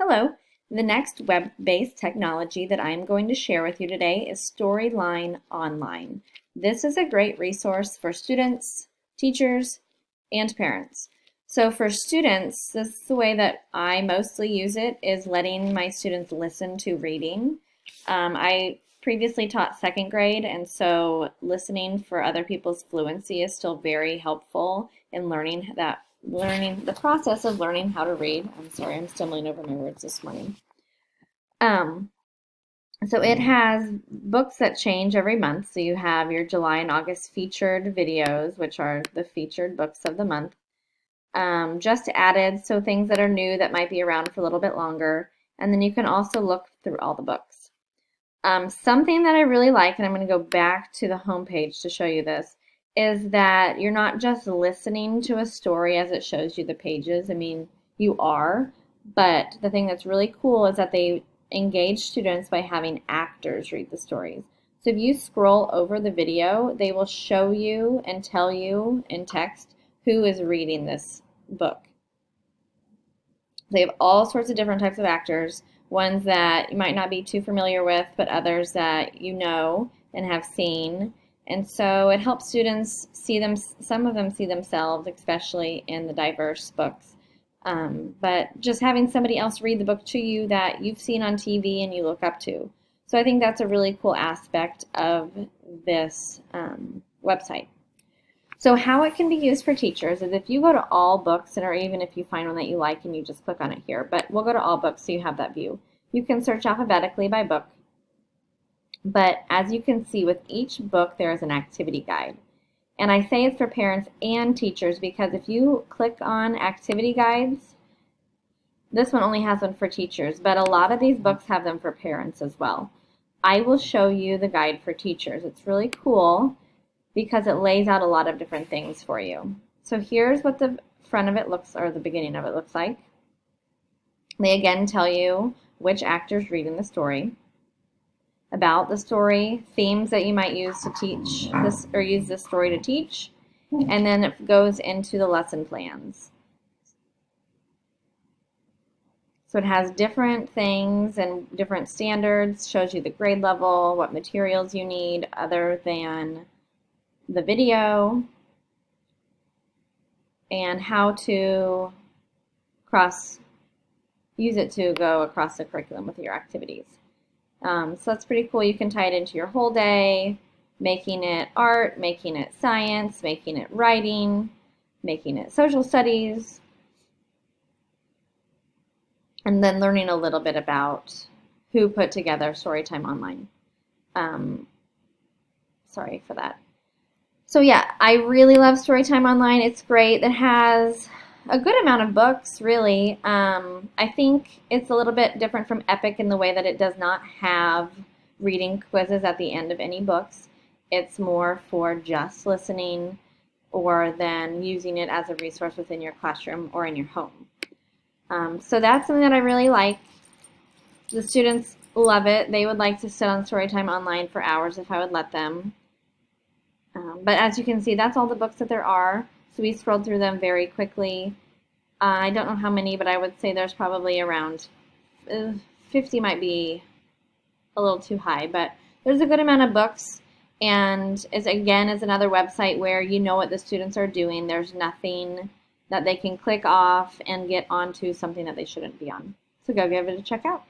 Hello. The next web-based technology that I'm going to share with you today is Storyline Online. This is a great resource for students, teachers, and parents. So for students, this is the way that I mostly use it, is letting my students listen to reading. I previously taught second grade, and so listening for other people's fluency is still very helpful in learning the process of learning how to read. I'm sorry, I'm stumbling over my words this morning. Um, so it has books that change every month. So you have your July and August featured videos, which are the featured books of the month. Just added, so things that are new that might be around for a little bit longer. And then you can also look through all the books. Something that I really like, and I'm going to go back to the homepage to show you this, is that you're not just listening to a story as it shows you the pages. I mean, you are, but the thing that's really cool is that they engage students by having actors read the stories. So if you scroll over the video, they will show you and tell you in text who is reading this book. They have all sorts of different types of actors, ones that you might not be too familiar with, but others that you know and have seen. And so it helps students see them, some of them see themselves, especially in the diverse books. But just having somebody else read the book to you that you've seen on TV and you look up to. So I think that's a really cool aspect of this website. So how it can be used for teachers is if you go to all books, or even if you find one that you like and you just click on it here, but we'll go to all books so you have that view. You can search alphabetically by book. But as you can see, with each book, there is an activity guide. And I say it's for parents and teachers because if you click on activity guides, this one only has one for teachers, but a lot of these books have them for parents as well. I will show you the guide for teachers. It's really cool because it lays out a lot of different things for you. So here's what the front of it looks, or the beginning of it looks like. They again tell you which actor's reading the story, about the story, themes that you might use to teach this or use this story to teach, and then it goes into the lesson plans. So it has different things and different standards, shows you the grade level, what materials you need other than the video, and how to use it to go across the curriculum with your activities. So that's pretty cool. You can tie it into your whole day, making it art, making it science, making it writing, making it social studies, and then learning a little bit about who put together Storytime Online. Sorry for that. So yeah, I really love Storytime Online. It's great. It has a good amount of books, really. I think it's a little bit different from Epic in the way that it does not have reading quizzes at the end of any books. It's more for just listening or then using it as a resource within your classroom or in your home. So that's something that I really like. The students love it. They would like to sit on Storytime Online for hours if I would let them. But as you can see, that's all the books that there are. So we scrolled through them very quickly. I don't know how many, but I would say there's probably around 50 might be a little too high, but there's a good amount of books. And is another website where you know what the students are doing. There's nothing that they can click off and get onto something that they shouldn't be on. So go give it a check out.